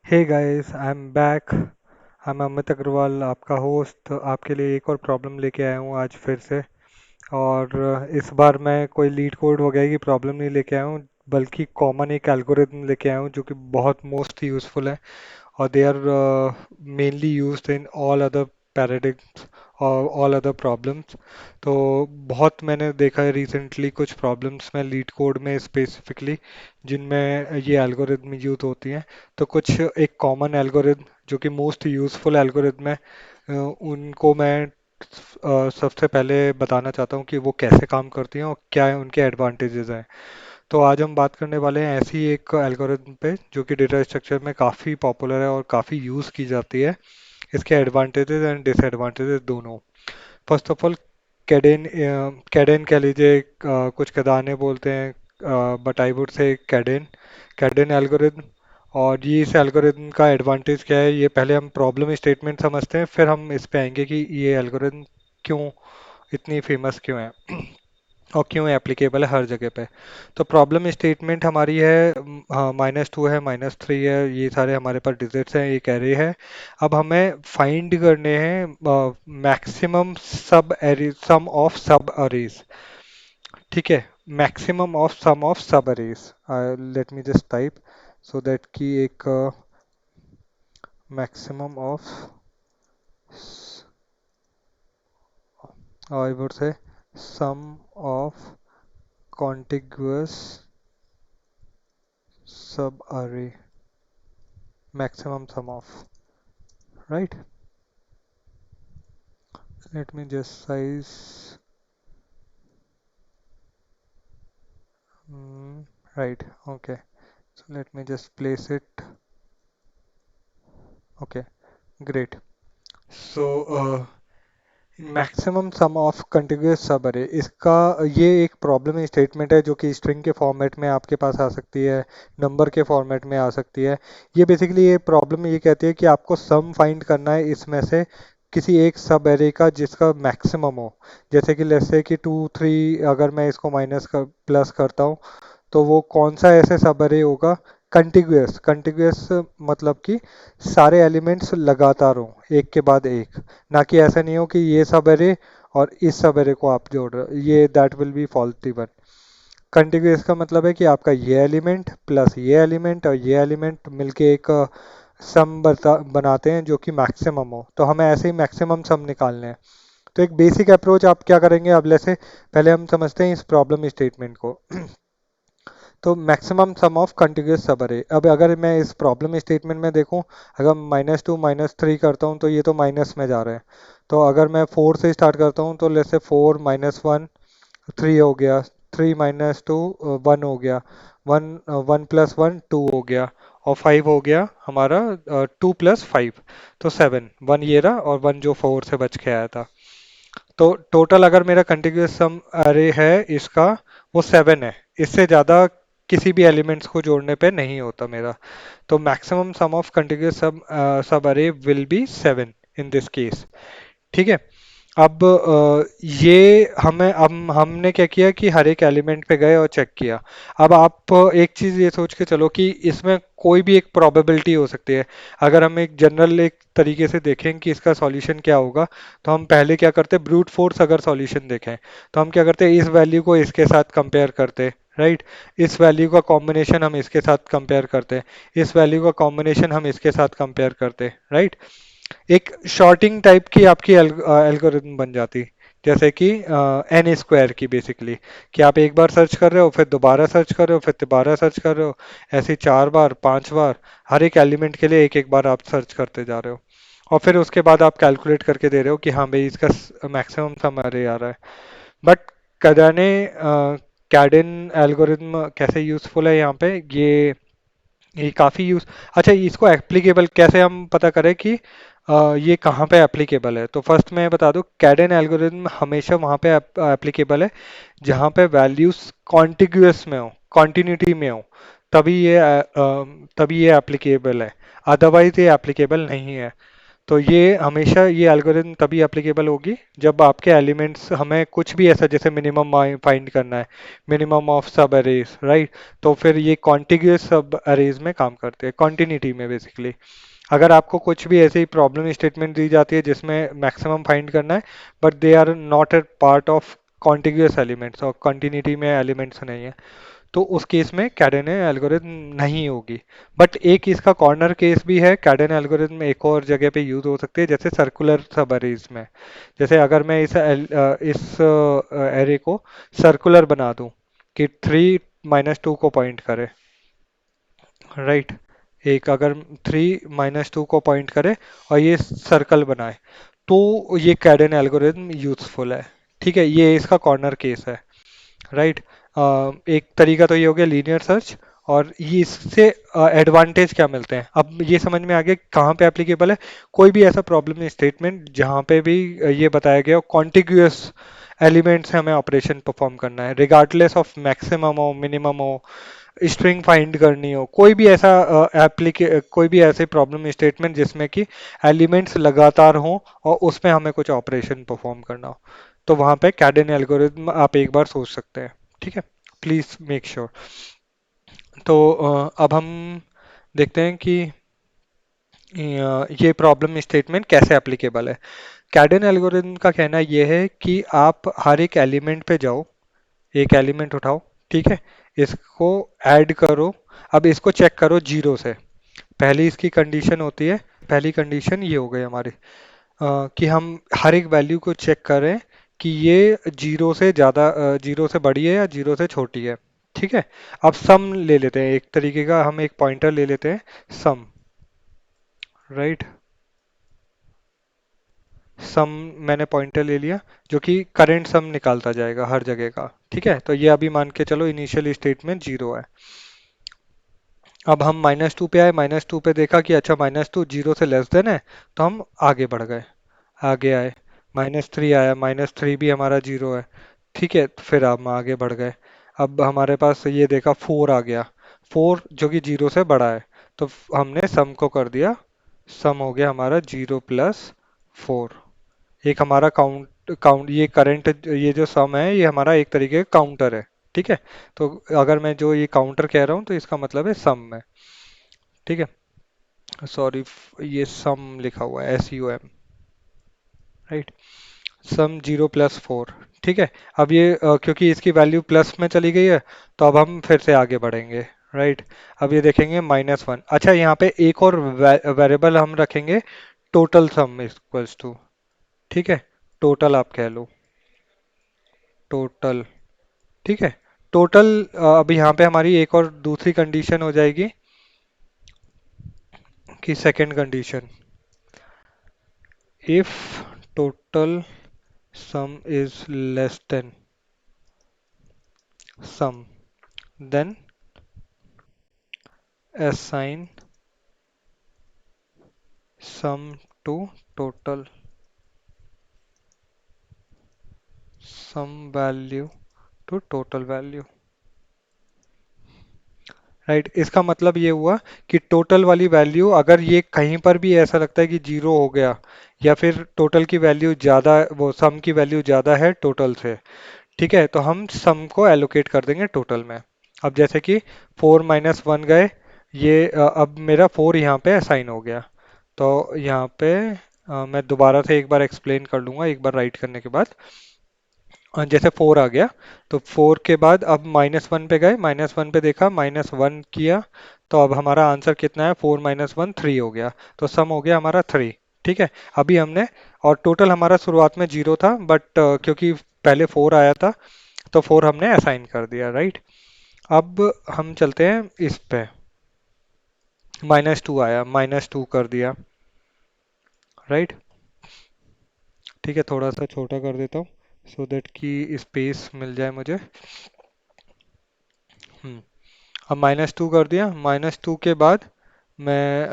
Hey guys, I am back. I am Amit Agarwal, आपका host. आपके लिए एक और प्रॉब्लम लेके आया हूँ आज फिर से। और इस बार मैं कोई लीड कोड वगैरह की प्रॉब्लम नहीं लेके आया हूँ, बल्कि कॉमन एक एल्गोरिथम लेके आया हूँ जो कि बहुत मोस्ट यूज़फुल है। और they are mainly used in all other paradigms और all other problems। तो बहुत मैंने देखा है रिसेंटली कुछ प्रॉब्लम्स में लीड कोड में स्पेसिफिकली जिनमें ये एल्गोरिदम यूज होती हैं। तो कुछ एक कॉमन एल्गोरिदम जो कि मोस्ट यूजफुल एल्गोरिदम है, उनको मैं सबसे पहले बताना चाहता हूँ कि वो कैसे काम करती हैं और क्या है उनके एडवांटेजेस हैं। तो आज हम बात करने वाले हैं ऐसी एक एल्गोरिथम पे जो कि डेटा स्ट्रक्चर में काफ़ी पॉपुलर है और काफ़ी यूज़ की जाती है। इसके एडवांटेजेस एंड डिसएडवांटेजेस दोनों। First of all, Caden. Caden कह लीजिए, कुछ कदाने बोलते हैं, बट आई वुड से कैडेन। Caden algorithm. और ये इस एल्गोरिथम का एडवांटेज क्या है, ये पहले हम प्रॉब्लम स्टेटमेंट समझते हैं, फिर हम इस पे आएंगे कि ये एल्गोरिथम क्यों इतनी फेमस क्यों है और क्यों एप्लीकेबल है हर जगह पे। तो प्रॉब्लम स्टेटमेंट हमारी है, -2 है, -3 है, ये सारे हमारे पास डिजिट्स हैं, एक एरे है। अब हमें फाइंड करने हैं मैक्सिमम सब एरे, सम ऑफ सब अरेज। ठीक है, मैक्सिमम ऑफ सम ऑफ सब arrays. Let me just type so that कि एक मैक्सिमम ऑफ, आई वुड से सम ऑफ कॉन्टिग्युअस सब अरे, maximum sum of, right? Let me just size. mm, right, okay, so let me just place it. Okay, great. So maximum some of continuous सब अरे, इसका ये एक प्रॉब्लम स्टेटमेंट है जो कि स्ट्रिंग के फॉर्मेट में आपके पास आ सकती है, नंबर के फॉर्मेट में आ सकती है। ये बेसिकली ये प्रॉब्लम ये कहती है कि आपको सम फाइंड करना है इसमें से किसी एक सब एरे का जिसका मैक्सिमम हो। जैसे कि लेट्स से कि 2 3, अगर मैं इसको माइनस कर प्लस करता हूँ तो वो कौन सा ऐसे सब अरे होगा कंटिन्यूअस। कंटिन्यूअस मतलब कि सारे एलिमेंट्स लगातार हो एक के बाद एक, ना कि ऐसा नहीं हो कि ये सब एरे और इस सब एरे को आप जोड़ रहे हो, ये that will be faulty one. Continuous का मतलब है कि आपका ये एलिमेंट प्लस ये एलिमेंट और ये एलिमेंट मिलके एक सम बनाते हैं जो कि मैक्सिमम हो। तो हमें ऐसे ही मैक्सिमम सम निकालने हैं। तो एक बेसिक अप्रोच आप क्या करेंगे, अब जैसे पहले हम समझते हैं इस प्रॉब्लम स्टेटमेंट को। तो मैक्सिमम सम ऑफ कंटिन्यूअस सब अरे, अब अगर मैं इस प्रॉब्लम स्टेटमेंट में देखूं, अगर -2 -3 करता हूं तो ये तो माइनस में जा रहे हैं। तो अगर मैं 4 से स्टार्ट करता हूं तो लेट्स से 4 -1 3 हो गया, 3 -2 1 हो गया, 1 1 प्लस 1 2 हो गया, और 5 हो गया हमारा, 2 प्लस 5 तो 7। 1 ये रहा और 1 जो 4 से बच के आया था। तो टोटल अगर मेरा कंटिन्यूअस सम अरे है इसका, वो 7 है। इससे ज़्यादा किसी भी एलिमेंट्स को जोड़ने पे नहीं होता मेरा। तो मैक्सिमम सम ऑफ कंटिन्यूअस सब अरे will be 7 in this case. ठीक है। अब ये हमें, अब हमने क्या किया कि हर एक एलिमेंट पे गए और चेक किया। अब आप एक चीज़ ये सोच के चलो कि इसमें कोई भी एक प्रोबेबिलिटी हो सकती है। अगर हम एक जनरल एक तरीके से देखें कि इसका सॉल्यूशन क्या होगा, तो हम पहले क्या करते, ब्रूट फोर्स अगर सॉल्यूशन देखें तो हम क्या करते, इस वैल्यू को इसके साथ कंपेयर करते, राइट। इस वैल्यू का कॉम्बिनेशन हम इसके साथ कंपेयर करते, इस वैल्यू का कॉम्बिनेशन हम इसके साथ कंपेयर करते, राइट। एक शॉर्टिंग टाइप की आपकी एल्गोरिथम बन जाती, जैसे कि एन स्क्वायर की बेसिकली, कि आप एक बार सर्च कर रहे हो, फिर दोबारा सर्च कर रहे हो, फिर दोबारा सर्च कर रहे हो, ऐसे 4 बार 5 बार हर एक एलिमेंट के लिए एक एक बार आप सर्च करते जा रहे हो। और फिर उसके बाद आप कैलकुलेट करके दे रहे हो कि हाँ भाई इसका मैक्सिमम सम अरे आ रहा है। बट कदाने कैडन एल्गोरिथम कैसे यूजफुल है यहाँ पे, ये काफ़ी यूज। अच्छा, इसको एप्लीकेबल कैसे हम पता करें कि ये कहाँ पे एप्लीकेबल है। तो फर्स्ट मैं बता दूं, कैडन एल्गोरिथम हमेशा वहाँ पे एप्लीकेबल है जहाँ पे वैल्यूज कॉन्टिग्यूअस में हो, कॉन्टिन्यूटी में हो, तभी ये एप्लीकेबल है। अदरवाइज ये एप्लीकेबल नहीं है। तो ये हमेशा ये एल्गोरिथम तभी एप्लीकेबल होगी जब आपके एलिमेंट्स, हमें कुछ भी ऐसा जैसे मिनिमम फाइंड करना है, मिनिमम ऑफ सब अरेज, राइट। तो फिर ये कॉन्टिग्यूअस सब अरेज में काम करते हैं, कॉन्टिन्यूटी में बेसिकली। अगर आपको कुछ भी ऐसी प्रॉब्लम स्टेटमेंट दी जाती है जिसमें मैक्सिमम फाइंड करना है, but they are not a part of contiguous elements और कंटिन्यूटी में एलिमेंट्स नहीं है, तो उस केस में कैडेन एल्गोरिथम नहीं होगी। बट एक इसका कॉर्नर केस भी है, कैडेन एल्गोरिथम एक और जगह पे यूज हो सकती है, जैसे सर्कुलर सब अरेज में। जैसे अगर मैं इस एरे को सर्कुलर बना दूं कि 3 - 2 को पॉइंट करे, राइट। एक अगर 3 - 2 को पॉइंट करे और ये सर्कल बनाए, तो ये कैडन एल्गोरिथम यूजफुल है। ठीक है, ये इसका कॉर्नर केस है, राइट। एक तरीका तो ये हो गया लीनियर सर्च। और ये इससे एडवांटेज क्या मिलते हैं, अब ये समझ में आ गया कहाँ पे एप्लीकेबल है। कोई भी ऐसा प्रॉब्लम स्टेटमेंट जहाँ पे भी ये बताया गया कॉन्टिग्यूअस एलिमेंट्स से हमें ऑपरेशन परफॉर्म करना है, रिगार्डलेस ऑफ मैक्सिमम हो मिनिमम हो, स्ट्रिंग फाइंड करनी हो, कोई भी ऐसा कोई भी ऐसे प्रॉब्लम स्टेटमेंट जिसमें कि एलिमेंट्स लगातार हों और उसमें हमें कुछ ऑपरेशन परफॉर्म करना हो, तो वहां पे कैडन एल्गोरिथम आप एक बार सोच सकते हैं। ठीक है, प्लीज मेक श्योर। तो अब हम देखते हैं कि ये प्रॉब्लम स्टेटमेंट कैसे एप्लीकेबल है। कैडन एल्गोरिथम का कहना यह है कि आप हर एक एलिमेंट पे जाओ, एक एलिमेंट उठाओ, ठीक है, इसको ऐड करो। अब इसको चेक करो जीरो से। पहली इसकी कंडीशन होती है, पहली कंडीशन ये हो गई हमारी, कि हम हर एक वैल्यू को चेक करें कि ये जीरो से ज़्यादा, जीरो से बड़ी है या जीरो से छोटी है। ठीक है, अब सम ले लेते हैं, एक तरीके का हम एक पॉइंटर ले लेते हैं, सम, राइट। सम मैंने पॉइंटर ले लिया जो कि करंट सम निकालता जाएगा हर जगह का। ठीक है, तो ये अभी मान के चलो इनिशियल स्टेट में जीरो है। अब हम -2 पे आए, -2 पे देखा कि अच्छा -2 जीरो से लेस देन है, तो हम आगे बढ़ गए, आगे आए। -3 आया, -3 भी हमारा जीरो है। ठीक है, तो फिर हम आगे बढ़ गए। अब हमारे पास ये देखा 4 आ गया, 4 जो कि जीरो से बड़ा है, तो हमने सम को कर दिया, सम हो गया हमारा जीरो प्लस 4। एक हमारा काउंट काउंट ये करंट, ये जो सम है ये हमारा एक तरीके का काउंटर है। ठीक है, तो अगर मैं जो ये काउंटर कह रहा हूँ तो इसका मतलब है सम में। ठीक है, सॉरी, ये सम लिखा हुआ है, SUM, राइट। सम 0 + 4। ठीक है, अब ये क्योंकि इसकी वैल्यू प्लस में चली गई है, तो अब हम फिर से आगे बढ़ेंगे, राइट। अब ये देखेंगे -1। अच्छा, यहाँ पे एक और वेरिएबल हम रखेंगे, टोटल सम इक्वल्स टू, ठीक है, टोटल आप कह लो, टोटल। ठीक है, टोटल। अब यहाँ पे हमारी एक और दूसरी कंडीशन हो जाएगी कि second condition, if total sum is less than sum, then assign sum to total, sum value to total value, right. इसका मतलब ये हुआ कि टोटल वाली वैल्यू अगर ये कहीं पर भी ऐसा लगता है कि जीरो हो गया, या फिर टोटल की वैल्यू ज़्यादा, वो सम की वैल्यू ज़्यादा है टोटल से, ठीक है, तो हम सम को एलोकेट कर देंगे टोटल में। अब जैसे कि 4 - 1 गए, ये अब मेरा 4 यहाँ पे असाइन हो गया, तो यहाँ पे मैं दोबारा से एक बार एक्सप्लेन कर लूँगा एक बार राइट करने के बाद। जैसे 4 आ गया, तो 4 के बाद अब -1 पे गए, -1 पे देखा, -1 किया, तो अब हमारा आंसर कितना है, 4 - 1 3 हो गया, तो सम हो गया हमारा 3। ठीक है, अभी हमने, और टोटल हमारा शुरुआत में जीरो था, बट क्योंकि पहले 4 आया था, तो 4 हमने असाइन कर दिया, राइट। अब हम चलते हैं इस पे, -2 आया, -2 कर दिया, राइट। ठीक है, थोड़ा सा छोटा कर देता हूँ सो दैट कि स्पेस मिल जाए मुझे। हम्म अब -2 कर दिया, -2 के बाद मैं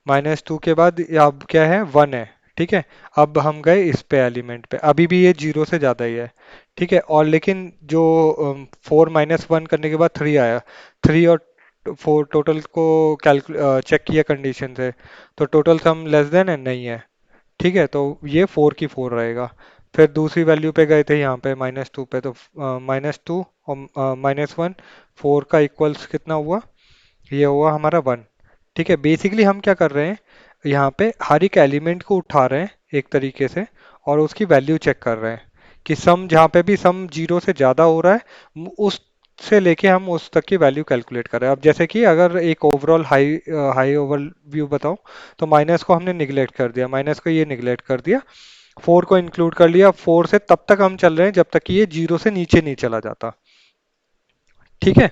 -2 के बाद अब क्या है, 1 है। ठीक है, अब हम गए इस पे एलिमेंट पे, अभी भी ये जीरो से ज़्यादा ही है। ठीक है, और लेकिन जो 4 - 1 करने के बाद 3 आया, 3 और फोर टोटल को चेक किया कंडीशन से, तो टोटल सम लेस देन है नहीं है। ठीक है, तो ये 4 की 4 रहेगा। फिर दूसरी वैल्यू पे गए थे यहाँ पे -2 पे, तो -2 और -1, 4 का इक्वल्स कितना हुआ, ये हुआ हमारा 1। ठीक है, बेसिकली हम क्या कर रहे हैं, यहाँ पे हर एक एलिमेंट को उठा रहे हैं एक तरीके से, और उसकी वैल्यू चेक कर रहे हैं कि सम जहाँ पे भी सम 0 से ज़्यादा हो रहा है, उस से लेके हम उस तक की वैल्यू कैलकुलेट कर रहे हैं। अब जैसे कि अगर एक ओवरऑल हाई हाई ओवरव्यू बताऊं, तो माइनस को हमने निगलेक्ट कर दिया, माइनस को ये निगलेक्ट कर दिया, 4 को इंक्लूड कर लिया, 4 से तब तक हम चल रहे हैं जब तक कि ये 0 से नीचे नहीं चला जाता। ठीक है,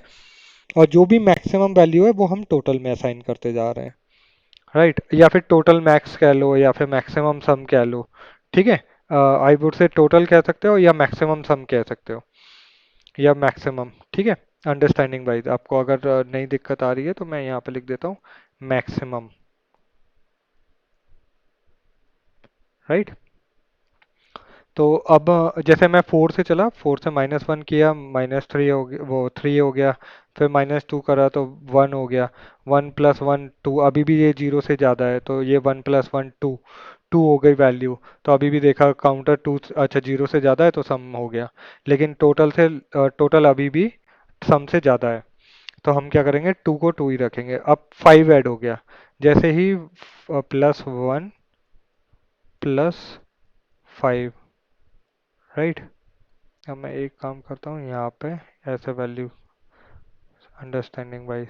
और जो भी मैक्सिमम वैल्यू है वो हम टोटल में असाइन करते जा रहे हैं। राइट, या फिर टोटल मैक्स कह लो या फिर मैक्सिमम सम कह लो। ठीक है, आई वुड से टोटल कह सकते हो या मैक्सिमम सम कह सकते हो, या मैक्सिमम। ठीक है, अंडरस्टैंडिंग वाइज आपको अगर नई दिक्कत आ रही है तो मैं यहाँ पे लिख देता हूँ मैक्सिमम। राइट, तो अब जैसे मैं 4 से चला, 4 से -1 किया, -3 हो गया, वो 3 हो गया, फिर -2 करा तो 1 हो गया, 1 + 1 2, अभी भी ये 0 से ज़्यादा है तो ये 1 + 1 2, 2 हो गई वैल्यू। तो अभी भी देखा काउंटर 2, अच्छा 0 से ज़्यादा है तो सम हो गया, लेकिन टोटल अभी भी सम से ज़्यादा है, तो हम क्या करेंगे, 2 को 2 ही रखेंगे। अब 5 ऐड हो गया, जैसे ही +1 +5। राइट, अब मैं एक काम करता हूँ यहाँ पे, ऐसे वैल्यू अंडरस्टैंडिंग वाइज।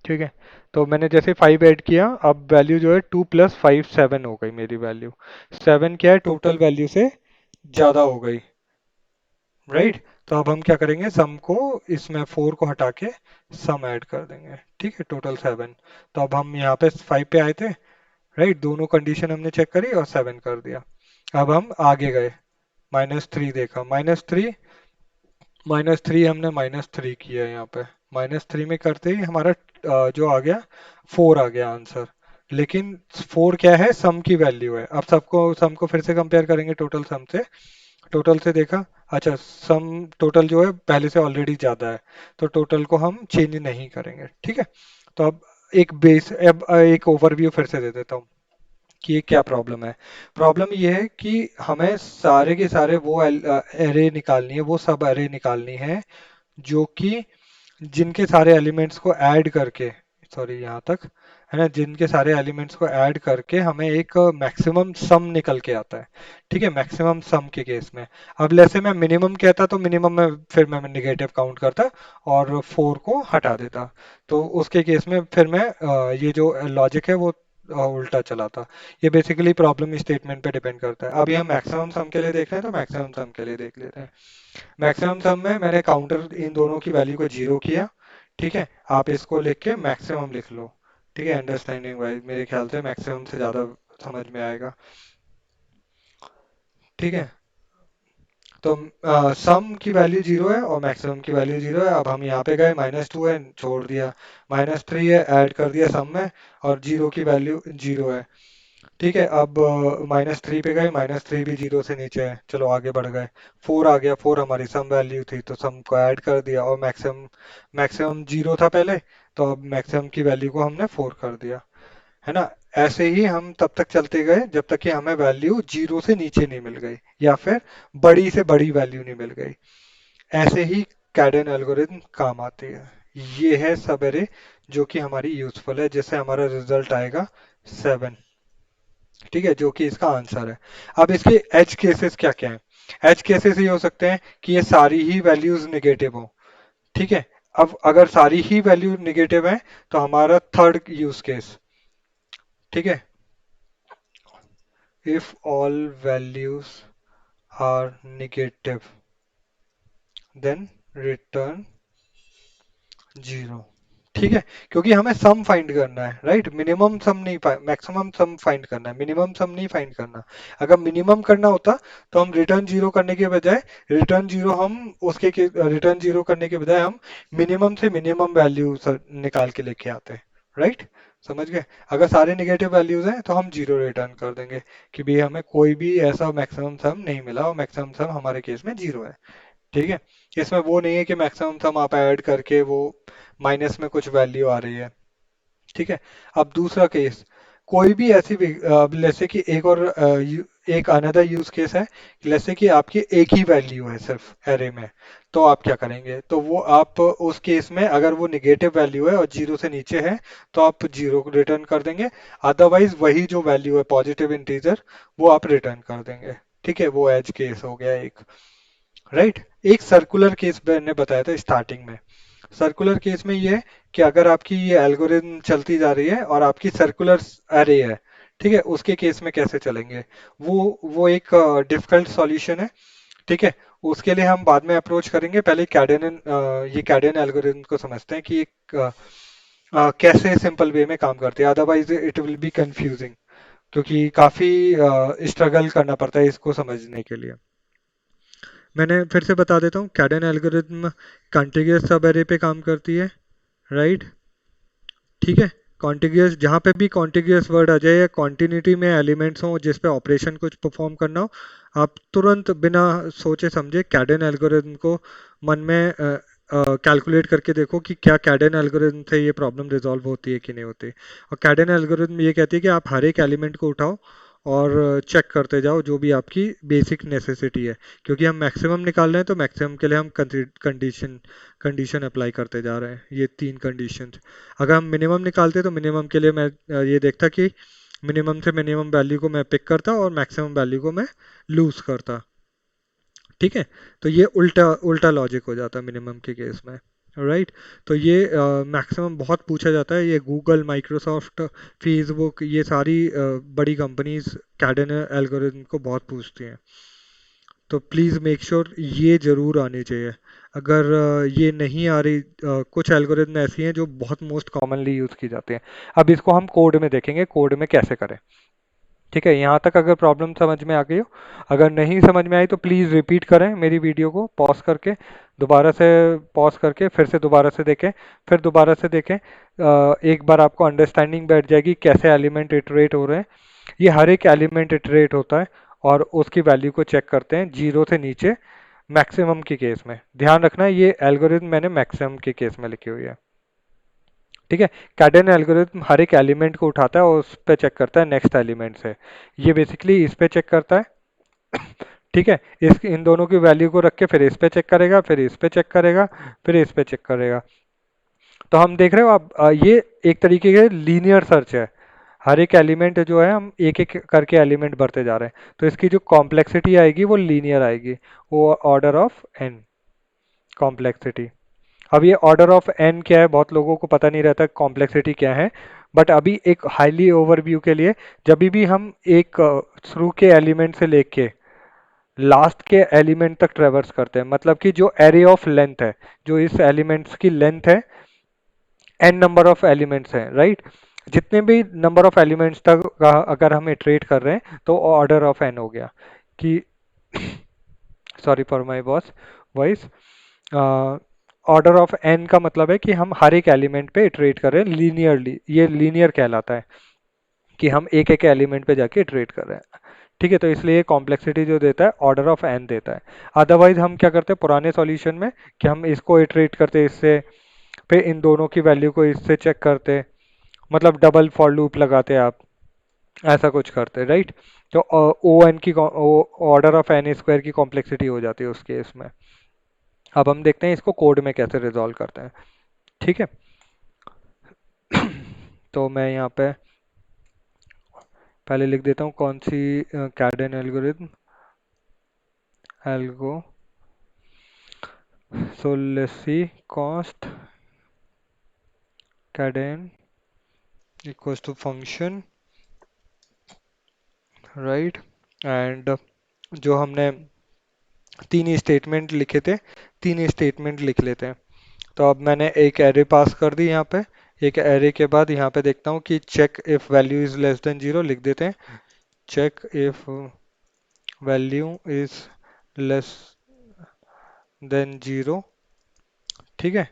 ठीक है, तो मैंने जैसे 5 ऐड किया, अब वैल्यू जो है 2 + 5 7 हो गई मेरी वैल्यू। 7 क्या है, टोटल वैल्यू से ज़्यादा हो गई। राइट, तो अब हम क्या करेंगे, सम को, इसमें 4 को हटा के सम ऐड कर देंगे। ठीक है, टोटल 7। तो अब हम यहाँ पे 5 पे आए थे। राइट, दोनों कंडीशन हमने चेक करी और 7 कर दिया। अब हम आगे गए, -3 देखा, -3 हमने -3 किया यहाँ पे, -3 में करते ही हमारा जो आ गया 4 आ गया आंसर। लेकिन 4 क्या है, सम की वैल्यू है। अब सबको सम को फिर से कंपेयर करेंगे टोटल सम से, टोटल से देखा, अच्छा सम टोटल जो है पहले से ऑलरेडी ज़्यादा है, तो टोटल को हम चेंज नहीं करेंगे। ठीक है, तो अब एक ओवरव्यू फिर से दे देता हूँ कि ये क्या प्रॉब्लम है। प्रॉब्लम ये है कि हमें सारे के सारे वो एरे निकालनी है, वो सब एरे निकालनी है जो कि जिनके सारे एलिमेंट्स को ऐड करके, सॉरी यहाँ तक, है ना, जिनके सारे एलिमेंट्स को ऐड करके हमें एक मैक्सिमम सम निकल के आता है। ठीक है, मैक्सिमम सम के केस में, अब जैसे मैं मिनिमम कहता तो मिनिमम में फिर मैं निगेटिव काउंट करता और 4 को हटा देता, तो उसके केस में फिर मैं ये जो लॉजिक है वो उल्टा चलाता। ये बेसिकली प्रॉब्लम स्टेटमेंट पे डिपेंड करता है। अभी हम मैक्सिमम सम के लिए देख रहे हैं, तो मैक्सिमम सम के लिए देख लेते हैं। मैक्सिमम सम में मैंने काउंटर इन दोनों की वैल्यू को 0 किया। ठीक है, आप इसको लिख के मैक्सिमम लिख लो। ठीक है, अंडरस्टैंडिंग वाइज मेरे ख्याल से मैक्सिमम से ज़्यादा समझ में आएगा। ठीक है, तो सम की वैल्यू 0 है और मैक्सिमम की वैल्यू 0 है। अब हम यहाँ पे गए, -2 है छोड़ दिया, -3 है ऐड कर दिया सम में, और 0 की वैल्यू 0 है। ठीक है, अब -3 पे गए, -3 भी 0 से नीचे है, चलो आगे बढ़ गए, 4 आ गया, 4 हमारी सम वैल्यू थी तो सम को ऐड कर दिया, और मैक्सिमम मैक्सिमम 0 था पहले, तो अब मैक्सिमम की वैल्यू को हमने 4 कर दिया। है ना, ऐसे ही हम तब तक चलते गए जब तक कि हमें वैल्यू 0 से नीचे नहीं मिल गई, या फिर बड़ी से बड़ी वैल्यू नहीं मिल गई। ऐसे ही कैडन एल्गोरिथम काम आती है। ये है सब एरे जो कि हमारी यूजफुल है, जिससे हमारा रिजल्ट आएगा 7। ठीक है, जो कि इसका आंसर है। अब इसके एज केसेस क्या क्या हैं। एज केसेस ये हो सकते हैं कि ये सारी ही वैल्यूज निगेटिव हो। ठीक है, अब अगर सारी ही वैल्यू निगेटिव है तो हमारा थर्ड यूज केस। ठीक है, if all values are negative then return 0। ठीक है, क्योंकि हमें सम फाइंड करना है, राइट, मिनिमम सम नहीं, मैक्सिमम सम फाइंड करना है, मिनिमम सम नहीं फाइंड करना। अगर मिनिमम करना होता तो हम रिटर्न 0 करने के बजाय, रिटर्न 0 हम रिटर्न 0 करने के बजाय हम मिनिमम से मिनिमम वैल्यू निकाल के लेके आते। राइट, समझ गए। अगर सारे निगेटिव वैल्यूज हैं तो हम 0 रिटर्न कर देंगे कि भाई हमें कोई भी ऐसा मैक्सिमम सम नहीं मिला, और मैक्सिमम सम हमारे केस में 0 है। ठीक है, इसमें वो नहीं है कि मैक्सिमम सम आप ऐड करके वो माइनस में कुछ वैल्यू आ रही है। ठीक है। अब दूसरा केस, कोई भी ऐसी जैसे कि एक और एक अनदर यूज केस है, जैसे कि आपकी एक ही वैल्यू है सिर्फ एरे में, तो आप क्या करेंगे, तो वो आप उस केस में अगर वो निगेटिव वैल्यू है और जीरो से नीचे है तो आप जीरो को रिटर्न कर देंगे। अदरवाइज वही जो वैल्यू है पॉजिटिव इंटीजर वो आप रिटर्न कर देंगे। ठीक है, वो एज केस हो गया एक। राइट। एक सर्कुलर केस मैंने बताया था स्टार्टिंग में। सर्कुलर केस में ये है कि अगर आपकी ये एल्गोरिथम चलती जा रही है और आपकी सर्कुलर एरे है, ठीक है, उसके केस में कैसे चलेंगे, वो एक डिफिकल्ट सॉल्यूशन है। ठीक है, उसके लिए हम बाद में अप्रोच करेंगे। पहले कैडेन ये कैडेन एल्गोरिथम को समझते हैं कि एक कैसे सिंपल वे में काम करती है, otherwise it will be confusing, क्योंकि काफी स्ट्रगल करना पड़ता है इसको समझने के लिए। मैंने फिर से बता देता हूँ, कैडेन एल्गोरिथम कॉन्टिग्यूअस सब एरे पे काम करती है। राइट। ठीक है। कॉन्टिग्यूअस, जहाँ पे भी कॉन्टिग्यूअस वर्ड आ जाए या कॉन्टिन्यूटी में एलिमेंट्स हों जिस पे ऑपरेशन कुछ परफॉर्म करना हो, आप तुरंत बिना सोचे समझे कैडेन एल्गोरिथम को मन में कैलकुलेट करके देखो कि क्या कैडेन एल्गोरिथम से ये प्रॉब्लम रिजॉल्व होती है कि नहीं होती। और कैडेन एल्गोरिथम ये कहती है कि आप हर एक एलिमेंट को उठाओ और चेक करते जाओ जो भी आपकी बेसिक नेसेसिटी है, क्योंकि हम मैक्सिमम निकाल रहे हैं तो मैक्सिमम के लिए हम कंडीशन कंडीशन अप्लाई करते जा रहे हैं, ये तीन कंडीशन। अगर हम मिनिमम निकालते तो मिनिमम के लिए मैं ये देखता कि मिनिमम से मिनिमम वैल्यू को मैं पिक करता और मैक्सिमम वैल्यू को मैं लूज करता। ठीक है, तो ये उल्टा उल्टा लॉजिक हो जाता है मिनिमम के केस में। राइट। तो ये मैक्सिमम बहुत पूछा जाता है, ये गूगल, माइक्रोसॉफ्ट, फेसबुक, ये सारी बड़ी कंपनीज कैडेन एल्गोरिथम को बहुत पूछती हैं। तो प्लीज़ मेक श्योर ये ज़रूर आनी चाहिए। अगर ये नहीं आ रही, कुछ एल्गोरिथम ऐसी हैं जो बहुत मोस्ट कॉमनली यूज़ की जाती हैं। अब इसको हम कोड में देखेंगे, कोड में कैसे करें। ठीक है, यहाँ तक अगर प्रॉब्लम समझ में आ गई हो, अगर नहीं समझ में आई तो प्लीज़ रिपीट करें मेरी वीडियो को पॉज करके, दोबारा से पॉज करके फिर से दोबारा से देखें, फिर दोबारा से देखें। एक बार आपको अंडरस्टैंडिंग बैठ जाएगी कैसे एलिमेंट इटरेट हो रहे हैं। ये हर एक एलिमेंट इटरेट होता है और उसकी वैल्यू को चेक करते हैं जीरो से नीचे, मैक्सिमम के केस में। ध्यान रखना ये एल्गोरिथम मैंने मैक्सिमम के केस में लिखी हुई है। ठीक है, कैडेन एल्गोरिथम हर एक एलिमेंट को उठाता है और उस पर चेक करता है नेक्स्ट एलिमेंट से। ये बेसिकली इस पे चेक करता है। ठीक है, इस इन दोनों की वैल्यू को रख के फिर इस पे चेक करेगा, फिर इस पे चेक करेगा, फिर इस पे चेक करेगा। तो हम देख रहे हो आप, ये एक तरीके के लीनियर सर्च है। हर एक एलिमेंट जो है हम एक एक करके एलिमेंट भरते जा रहे हैं, तो इसकी जो कॉम्प्लेक्सिटी आएगी वो लीनियर आएगी, वो ऑर्डर ऑफ एन कॉम्प्लेक्सिटी। अब ये ऑर्डर ऑफ एन क्या है बहुत लोगों को पता नहीं रहता कॉम्प्लेक्सिटी क्या है, बट अभी एक हाईली ओवरव्यू के लिए, जब भी हम एक शुरू के एलिमेंट से लेके लास्ट के एलिमेंट तक ट्रेवर्स करते हैं, मतलब कि जो एरे ऑफ लेंथ है, जो इस एलिमेंट्स की लेंथ है, एन नंबर ऑफ एलिमेंट्स हैं, राइट। जितने भी नंबर ऑफ एलिमेंट्स तक अगर हम इटरेट कर रहे हैं तो ऑर्डर ऑफ एन हो गया कि sorry for my boss voice. Order of N का मतलब है कि हम हर एक एलिमेंट पे इटरेट कर रहे हैं लीनियरली, ये लीनियर कहलाता है कि हम एक एक एलिमेंट पे जाके इटरेट कर रहे हैं। ठीक है, तो इसलिए कॉम्प्लेक्सिटी जो देता है ऑर्डर ऑफ एन देता है। अदरवाइज हम क्या करते हैं पुराने सॉल्यूशन में कि हम इसको इटरेट करते इससे, फिर इन दोनों की वैल्यू को इससे चेक करते, मतलब डबल फॉर लूप लगाते आप, ऐसा कुछ करते, राइट। तो ओ एन की ऑर्डर ऑफ एन स्क्वायर की कॉम्प्लेक्सिटी हो जाती है उस केस में। अब हम देखते हैं इसको कोड में कैसे रिजॉल्व करते हैं। ठीक है। तो मैं यहाँ पे पहले लिख देता हूँ कौन सी Kadane algorithm, algo, so let's see cost Kadane equals to function, right. And जो हमने तीन स्टेटमेंट लिखे थे, तीन स्टेटमेंट लिख लेते हैं। तो अब मैंने एक एरे पास कर दी यहाँ पे, एक एरे के बाद यहाँ पे देखता हूँ कि check if value is less than zero लिख देते हैं। Check if value is less than zero. ठीक है,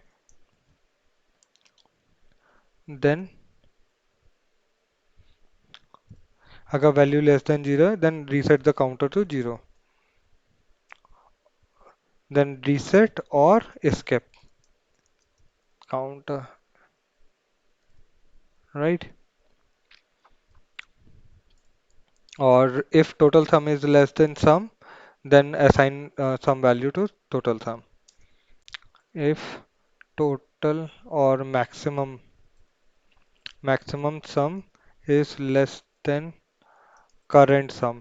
देन अगर वैल्यू लेस देन जीरो है then reset the counter to zero. Then reset और स्किप काउंट, राइट। और if total sum is less than sum, then assign some value to total sum. If total or maximum sum is less than current sum,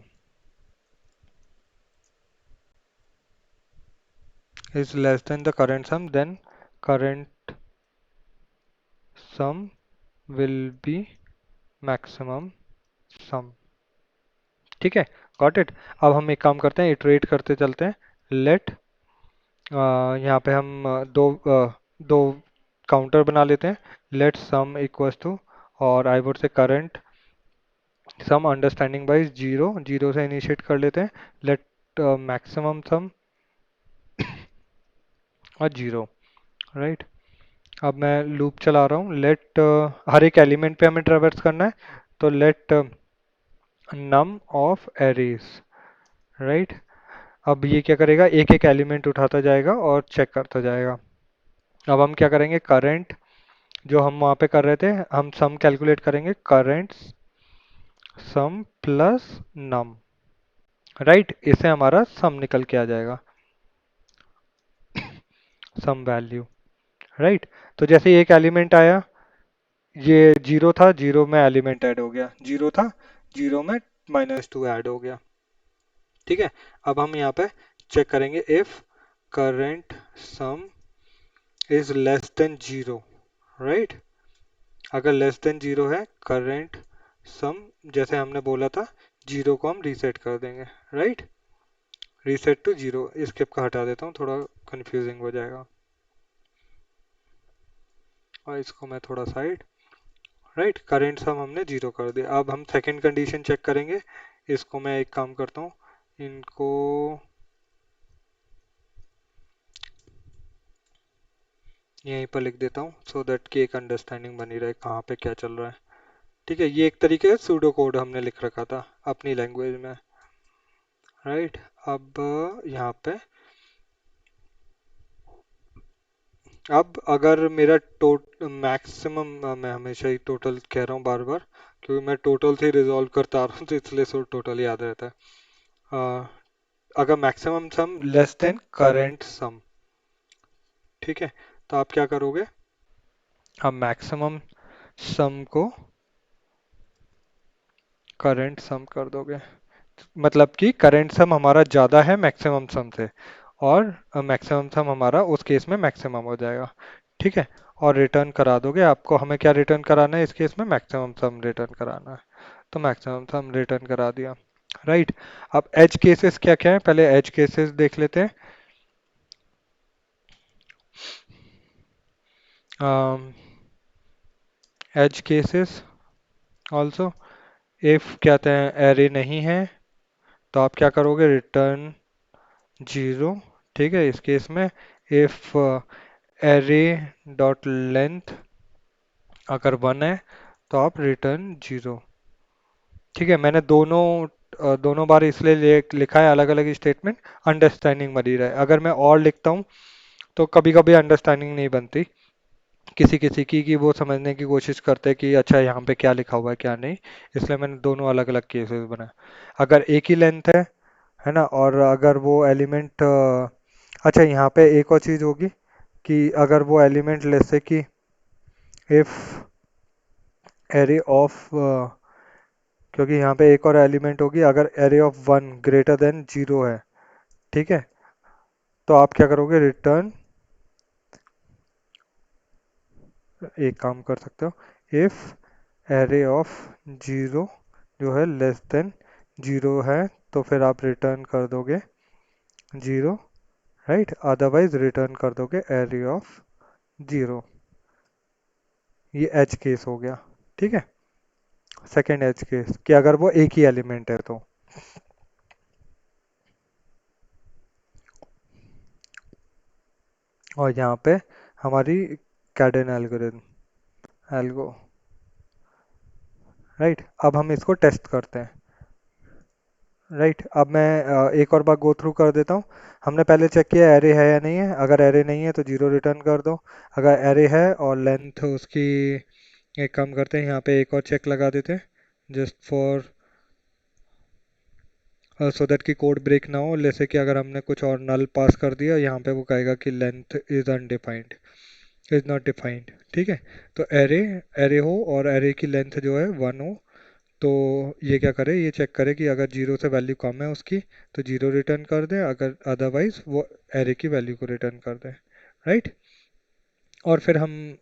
is less than the current sum, then current sum will be maximum sum. ठीक है, got it. अब हम एक काम करते हैं, iterate करते चलते हैं। लेट यहाँ पे हम दो काउंटर बना लेते हैं। लेट सम इक्वल्स टू, और I would say current sum understanding by zero, zero से इनिशिएट कर लेते हैं। लेट मैक्सिमम सम और जीरो, राइट। अब मैं लूप चला रहा हूँ। लेट हर एक एलिमेंट पे हमें ट्रेवर्स करना है, तो let num of arrays, right. अब ये क्या करेगा, एक एक एलिमेंट उठाता जाएगा और चेक करता जाएगा। अब हम क्या करेंगे, करंट जो हम वहाँ पे कर रहे थे, हम सम कैलकुलेट करेंगे, current sum plus num, right. इससे हमारा सम निकल के आ जाएगा, सम वैल्यू, राइट। तो जैसे ही एक एलिमेंट आया, ये जीरो था, जीरो में एलिमेंट ऐड हो गया, जीरो था, जीरो में -2 ऐड हो गया, ठीक है। अब हम यहाँ पे चेक करेंगे, if current some is less than zero, right. अगर लेस देन जीरो है करंट सम, जैसे हमने बोला था, जीरो को हम रीसेट कर देंगे, right. Reset to zero, skip का हटा देता हूँ, थोड़ा कंफ्यूजिंग हो जाएगा, और इसको मैं थोड़ा साइड, राइट। करेंट सम हमने जीरो कर दिया। अब हम सेकंड कंडीशन चेक करेंगे। इसको मैं एक काम करता हूँ, इनको यहीं पर लिख देता हूँ, सो दैट कि एक अंडरस्टैंडिंग बनी रहे कहाँ पे क्या चल रहा है, ठीक है। ये एक तरीके से सूडो कोड हमने लिख रखा था अपनी लैंग्वेज में, राइट। अब यहाँ पे, अब अगर मेरा मैक्सिमम, मैं हमेशा ही टोटल कह रहा हूँ बार बार, क्योंकि मैं टोटल से रिजॉल्व करता आ रहा हूँ, तो इसलिए सो टोटल याद रहता है। अगर maximum sum less than current sum, ठीक है, तो आप क्या करोगे, आप मैक्सिमम सम को करेंट सम कर दोगे। मतलब कि करेंट सम हमारा ज़्यादा है मैक्सिमम सम से, और मैक्सिमम सम हमारा उस केस में मैक्सिमम हो जाएगा, ठीक है। और रिटर्न करा दोगे। आपको हमें क्या रिटर्न कराना है इस केस में, मैक्सिमम सम रिटर्न कराना है, तो मैक्सिमम सम रिटर्न करा दिया, राइट। अब एज केसेस क्या क्या है, पहले एज केसेस देख लेते हैं। एज केसेस ऑल्सो, इफ कहते हैं एरे नहीं है, तो आप क्या करोगे, रिटर्न जीरो, ठीक है। इस केस में इफ एरे डॉट लेंथ अगर वन है, तो आप रिटर्न जीरो, ठीक है। मैंने दोनों बार इसलिए लिखा है अलग अलग स्टेटमेंट, अंडरस्टैंडिंग बनी रहे। अगर मैं और लिखता हूँ तो कभी कभी अंडरस्टैंडिंग नहीं बनती किसी किसी की, कि वो समझने की कोशिश करते हैं कि अच्छा यहाँ पे क्या लिखा हुआ है क्या नहीं, इसलिए मैंने दोनों अलग अलग केसेस बनाए। अगर एक ही लेंथ है ना, और अगर वो एलिमेंट, अच्छा यहाँ पे एक और चीज़ होगी, कि अगर वो एलिमेंट जैसे कि इफ एरे ऑफ, क्योंकि यहाँ पे एक और एलिमेंट होगी, अगर array of one greater than zero है, ठीक है, तो आप क्या करोगे, रिटर्न, एक काम कर सकते हो, इफ एरे ऑफ जीरो जो है लेस देन जीरो है, तो फिर आप रिटर्न कर दोगे जीरो, राइट। अदरवाइज रिटर्न कर दोगे एरे ऑफ जीरो। ये एज केस हो गया, ठीक है। सेकेंड एज केस कि अगर वो एक ही एलिमेंट है तो, और यहाँ पे हमारी कैडन एल्गोरिथम, एल्गो, राइट। अब हम इसको टेस्ट करते हैं। राइट, अब मैं एक और बार गो थ्रू कर देता हूँ। हमने पहले चेक किया एरे है या नहीं है, अगर एरे नहीं है तो जीरो रिटर्न कर दो। अगर एरे है और लेंथ उसकी, एक काम करते हैं यहाँ पे एक और चेक लगा देते हैं, जस्ट फॉर सो दैट कि कोड ब्रेक ना हो। जैसे कि अगर हमने कुछ और नल पास कर दिया यहाँ पे, वो कहेगा कि length is undefined, is not defined. ठीक है, तो एरे एरे हो और एरे की लेंथ जो है 1 हो, तो ये क्या करे, ये चेक करे कि अगर जीरो से वैल्यू कम है उसकी तो जीरो रिटर्न कर दे, अगर अदरवाइज वो एरे की वैल्यू को रिटर्न कर दे। राइट, और फिर हम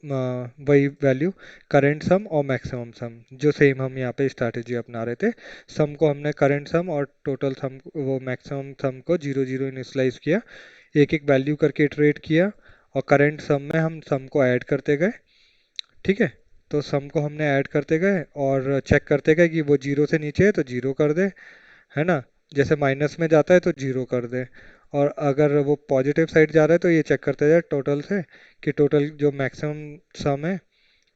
वही वैल्यू करेंट सम और मैक्सिमम सम, जो सेम हम यहाँ पे स्ट्रैटेजी अपना रहे थे, सम को हमने करेंट सम और टोटल सम, वो मैक्सिमम सम को जीरो जीरो इनिशलाइज किया, एक एक वैल्यू करके इटरेट किया, और करेंट सम में हम सम को ऐड करते गए। ठीक है, तो सम को हमने ऐड करते गए और चेक करते गए कि वो जीरो से नीचे है तो जीरो कर दे, है ना, जैसे माइनस में जाता है तो जीरो कर दे, और अगर वो पॉजिटिव साइड जा रहा है तो ये चेक करते जाए टोटल से कि टोटल जो मैक्सिमम सम है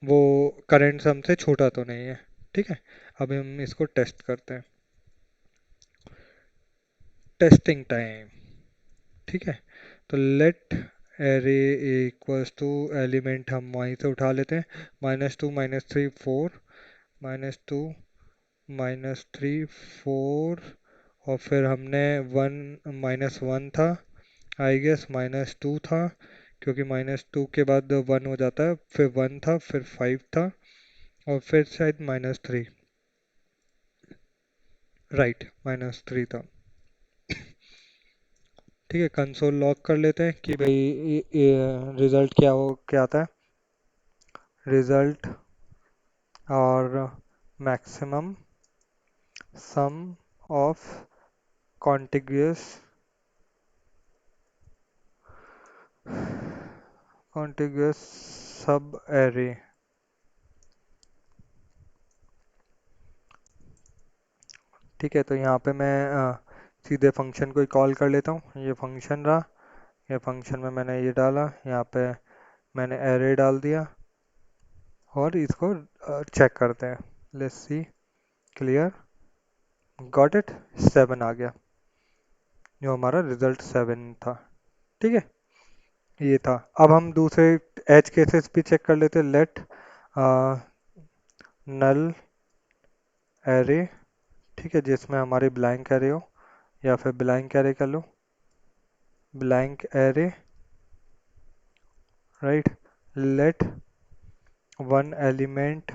वो करंट सम से छोटा तो नहीं है। ठीक है, अब हम इसको टेस्ट करते हैं, टेस्टिंग टाइम। ठीक है, तो let array equals to element हम वहीं से उठा लेते हैं, -2 -3 4, -2 -3 4, और फिर हमने वन, -1 था, आई गेस -2 था, क्योंकि -2 के बाद 1 हो जाता है, फिर 1 था, फिर 5 था, और फिर शायद -3। राइट, -3 था। ठीक है, कंसोल लॉग कर लेते हैं कि भाई रिजल्ट क्या हो, क्या आता है, रिजल्ट और maximum some of contiguous contiguous सब एरे। ठीक है, तो यहाँ पे मैं सीधे फंक्शन को ही कॉल कर लेता हूँ, ये फंक्शन रहा, ये फंक्शन में मैंने ये डाला, यहाँ पे मैंने एरे डाल दिया, और इसको चेक करते हैं, let's see, clear, got it, 7 आ गया, जो हमारा रिजल्ट 7 था। ठीक है, ये था। अब हम दूसरे एज केसेस भी चेक कर लेते हैं, लेट नल एरे, ठीक है, जिसमें हमारी ब्लैंक एरे हो, या फिर ब्लैंक एरे कर लो, blank array, right, let one element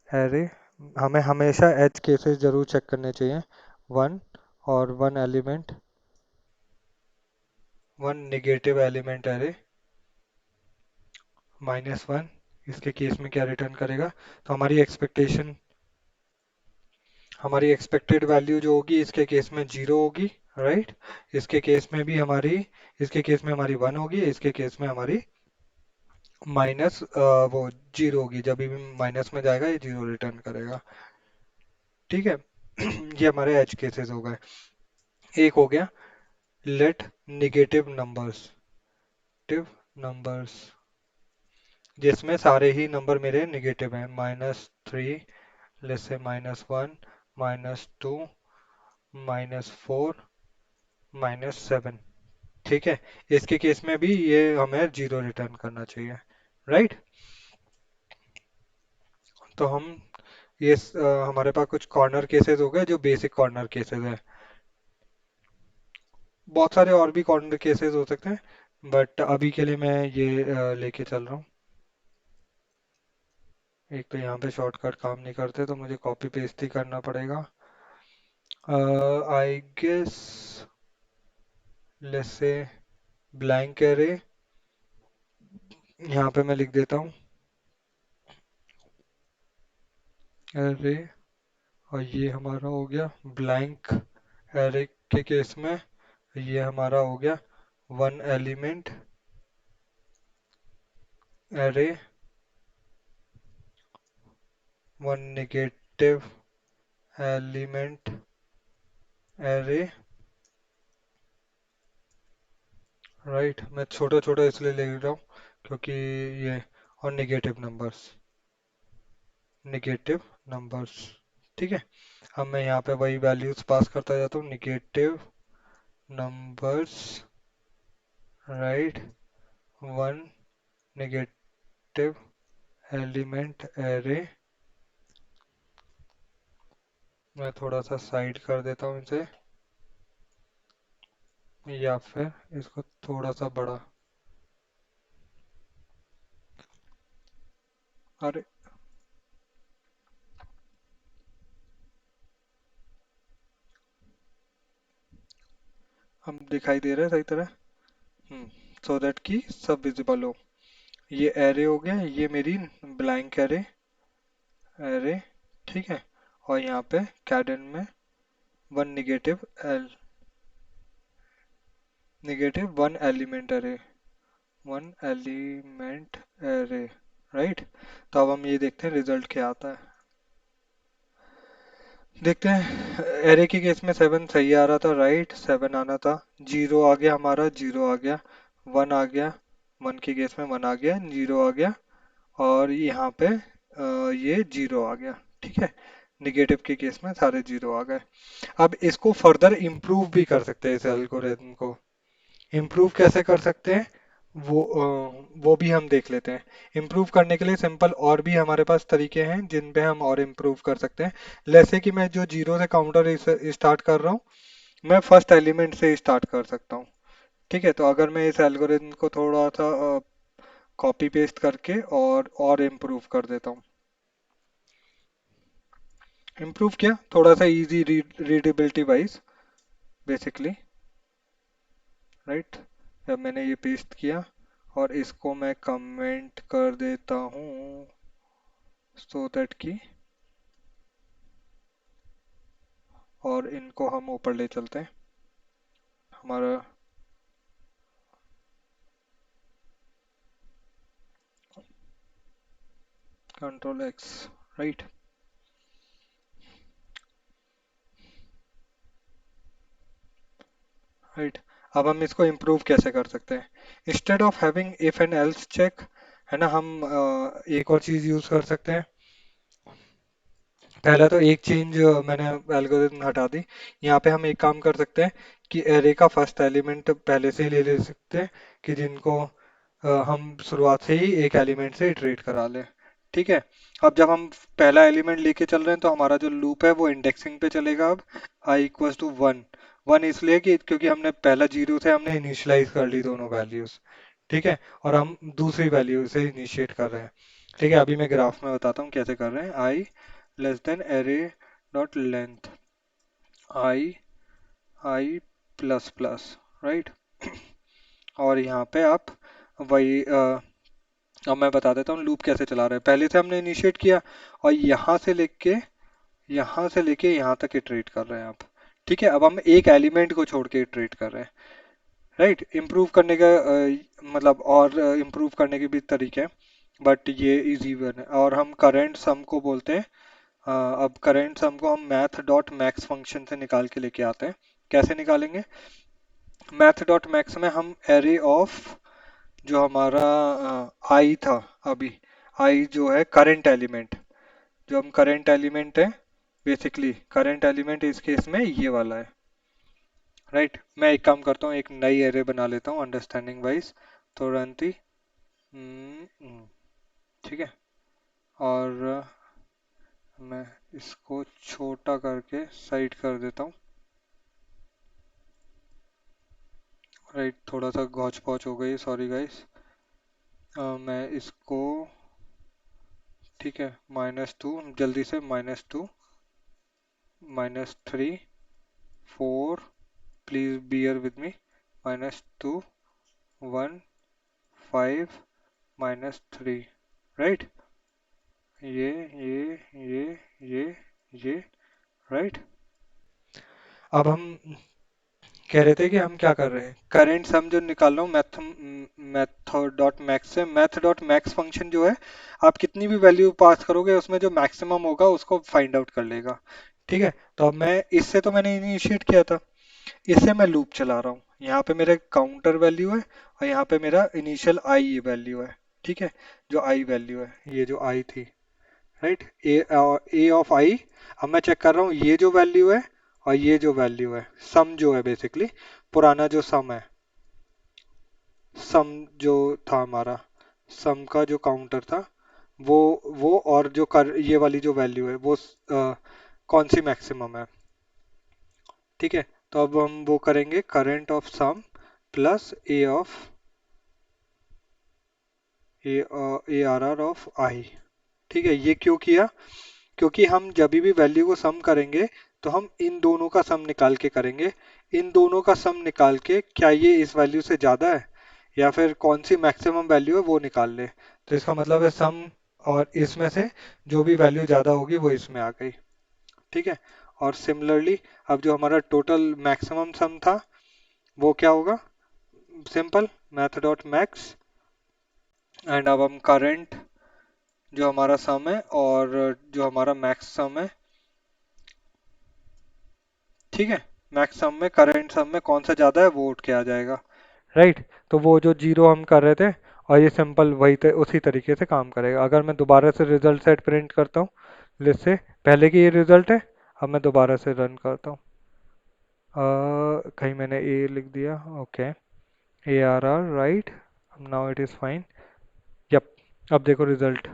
array, हमें हमेशा एज केसेस जरूर चेक करने चाहिए, वन, और one element, one negative element array, -1, इसके केस में क्या रिटर्न करेगा, तो हमारी एक्सपेक्टेड वैल्यू जो होगी इसके केस में जीरो होगी। राइट, इसके केस में भी हमारी, इसके केस में हमारी 1 होगी, इसके केस में हमारी माइनस वो जीरो होगी, जब भी माइनस में जाएगा ये जीरो रिटर्न करेगा। ठीक है, ये हमारे एज केसेस हो गए। एक हो गया let negative numbers, negative numbers, जिसमें सारे ही नंबर मेरे निगेटिव हैं, -3, लेट्स से -1, -2, -4, -7। ठीक है, इसके केस में भी ये हमें जीरो रिटर्न करना चाहिए। राइट, तो हम ये हमारे पास कुछ कॉर्नर केसेस हो गए जो बेसिक कॉर्नर केसेस है। बहुत सारे और भी कॉर्नर केसेस हो सकते हैं, बट अभी के लिए मैं ये लेके चल रहा हूँ। एक तो यहाँ पे शॉर्टकट काम नहीं करते तो मुझे कॉपी पेस्ट ही करना पड़ेगा। I guess let's say blank array, यहाँ पे मैं लिख देता हूँ एरे, और ये हमारा हो गया ब्लैंक एरे के केस में, ये हमारा हो गया one element array, one negative element array. Right, मैं छोटा छोटा इसलिए लिख रहा हूँ क्योंकि ये, और निगेटिव नंबर्स, निगेटिव नंबर्स। ठीक है। अब मैं यहाँ पे वही वैल्यूज पास करता जाता हूँ, negative numbers, right, one negative element array. मैं थोड़ा सा साइड कर देता हूँ इसे, या फिर इसको थोड़ा सा बड़ा। अरे, हम दिखाई दे रहा है सही तरह। हम्म, सो दैट कि सब विजिबल हो। ये एरे हो गया, ये मेरी ब्लैंक एरे, एरे, ठीक है। और यहाँ पे कैडन में one negative one element array, one element array, right. तो अब हम ये देखते हैं रिजल्ट क्या आता है। देखते हैं, एरे के केस में सेवन सही आ रहा था, राइट, सेवन आना था। जीरो आ गया, हमारा जीरो आ गया। वन आ गया, वन के केस में वन आ गया, जीरो आ गया। और यहाँ पे ये जीरो आ गया, ठीक है। निगेटिव के केस में सारे जीरो आ गए। अब इसको फर्दर इम्प्रूव भी कर सकते हैं, इस एल्गोरिथम को। इम्प्रूव कैसे कर सकते हैं, वो भी हम देख लेते हैं। इम्प्रूव करने के लिए सिंपल और भी हमारे पास तरीके हैं जिन पे हम और इम्प्रूव कर सकते हैं। जैसे कि मैं जो जीरो से काउंटर स्टार्ट कर रहा हूँ, मैं फर्स्ट एलिमेंट से स्टार्ट कर सकता हूँ। ठीक है, तो अगर मैं इस एल्गोरिथम को थोड़ा सा कॉपी पेस्ट करके और इम्प्रूव कर देता हूँ। इम्प्रूव किया थोड़ा सा easy readability wise, basically, right. अब मैंने ये पेस्ट किया और इसको मैं कमेंट कर देता हूँ, सो दैट कि, और इनको हम ऊपर ले चलते हैं। हमारा कंट्रोल एक्स, राइट, राइट। अब हम इसको इम्प्रूव कैसे कर सकते हैं, instead of having if and else check, है ना, हम एक और चीज यूज कर सकते हैं। पहला तो एक चेंज मैंने एल्गोरिथम हटा दी। यहाँ पे हम एक काम कर सकते हैं कि एरे का फर्स्ट एलिमेंट पहले से ही ले सकते हैं, कि जिनको हम शुरुआत से ही एक एलिमेंट से इटरेट करा लें। ठीक है। अब जब हम पहला एलिमेंट लेके चल रहे हैं तो हमारा जो लूप है वो इंडेक्सिंग पे चलेगा। अब I equals to one, one इसलिए कि क्योंकि हमने पहला जीरो से हमने इनिशियलाइज कर ली दोनों वैल्यूज। ठीक है, और हम दूसरी वैल्यू से इनिशिएट कर रहे हैं। ठीक है, अभी मैं ग्राफ में बताता हूँ कैसे कर रहे हैं। I less than array dot length, i i plus plus, right. और यहाँ पे आप वही अब मैं बता देता हूँ लूप कैसे चला रहे हैं। पहले से हमने इनिशिएट किया और यहाँ से लेके यहाँ तक इटरेट कर रहे हैं आप। ठीक है, अब हम एक एलिमेंट को छोड़ के इटरेट कर रहे हैं, राइट। इम्प्रूव करने का मतलब और इम्प्रूव करने के भी तरीके हैं, बट ये इजी वन है। और हम करेंट सम को बोलते हैं। अब करेंट सम को हम मैथ डॉट मैक्स फंक्शन से निकाल के लेके आते हैं। कैसे निकालेंगे, मैथ डॉट मैक्स में हम एरे ऑफ जो हमारा आई था, अभी आई जो है करंट एलिमेंट, जो हम करंट एलिमेंट है, बेसिकली करंट एलिमेंट इस केस में ये वाला है, राइट। मैं एक काम करता हूँ, एक नई एरे बना लेता हूँ अंडरस्टैंडिंग वाइज, तुरंत ही। ठीक है, और मैं इसको छोटा करके साइड कर देता हूँ, राइट। थोड़ा सा गौच पौच हो गई, सॉरी गाइस। मैं इसको, ठीक है, -2, जल्दी से -2, -3, 4, please bear with me, -2, 1, 5, -3, right. ये ये ये ये ये, राइट। अब हम कह रहे थे कि हम क्या कर रहे हैं, करेंट सम जो निकाल रहा हूँ मैथ डॉट मैक्स से। मैथ डॉट मैक्स फंक्शन जो है, आप कितनी भी वैल्यू पास करोगे उसमें जो मैक्सिमम होगा उसको फाइंड आउट कर लेगा। ठीक है, तो अब मैं इससे तो मैंने इनिशिएट किया था, इससे मैं लूप चला रहा हूँ। यहाँ पे मेरे काउंटर वैल्यू है और यहाँ पे मेरा इनिशियल आई वैल्यू है। ठीक है, जो आई वैल्यू है, ये जो आई थी, राइट, ए ऑफ आई। अब मैं चेक कर रहा हूँ ये जो वैल्यू है और ये जो वैल्यू है, सम जो है बेसिकली, पुराना जो सम है, सम जो था हमारा, सम का जो काउंटर था, वो वो और जो कर ये वाली जो वैल्यू है वो कौन सी मैक्सिमम है। ठीक है, तो अब हम वो करेंगे current of sum plus A R R of i. ठीक है, ये क्यों किया? क्योंकि हम जब भी वैल्यू को सम करेंगे तो हम इन दोनों का सम निकाल के करेंगे। इन दोनों का सम निकाल के क्या ये इस वैल्यू से ज्यादा है या फिर कौन सी मैक्सिमम वैल्यू है वो निकाल ले। तो इसका मतलब है सम और इसमें से जो भी वैल्यू ज्यादा होगी वो इसमें आ गई। ठीक है, और सिमिलरली अब जो हमारा टोटल मैक्सिमम सम था वो क्या होगा? Simple, math dot max, and अब हम करंट जो हमारा सम है और जो हमारा मैक्स सम है, ठीक है, मैक्स सम में करंट सम में कौन सा ज्यादा है वो उठ के आ जाएगा। राइट, तो वो जो जीरो हम कर रहे थे और ये सिंपल उसी तरीके से काम करेगा। अगर मैं दोबारा से रिजल्ट सेट प्रिंट करता हूँ लिस्ट से, पहले की ये रिजल्ट है, अब मैं दोबारा से रन करता हूँ। कहीं मैंने ए लिख दिया, okay, A R R, right, now it is fine. Yup, अब देखो रिजल्ट।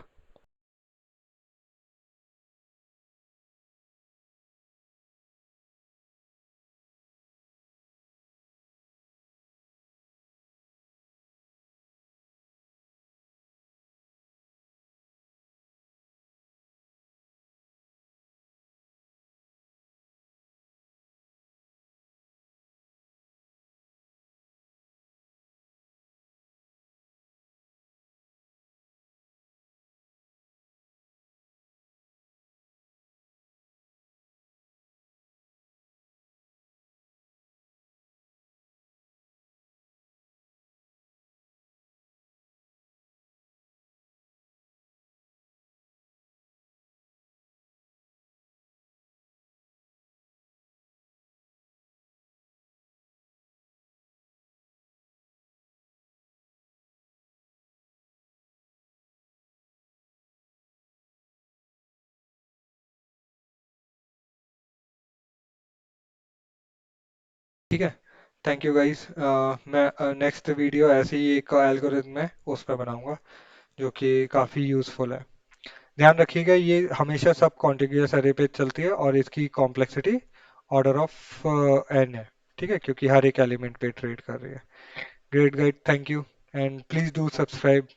ठीक है, थैंक यू गाइस। मैं नेक्स्ट वीडियो ऐसे ही एक एल्गोरिथम है उस पर बनाऊंगा जो कि काफ़ी यूज़फुल है। ध्यान रखिएगा ये हमेशा सब कॉन्टिग्यूअस अरे पे चलती है और इसकी कॉम्प्लेक्सिटी ऑर्डर ऑफ एन है। ठीक है, क्योंकि हर एक एलिमेंट पे ट्रेड कर रही है। Great guide, thank you, and please do subscribe.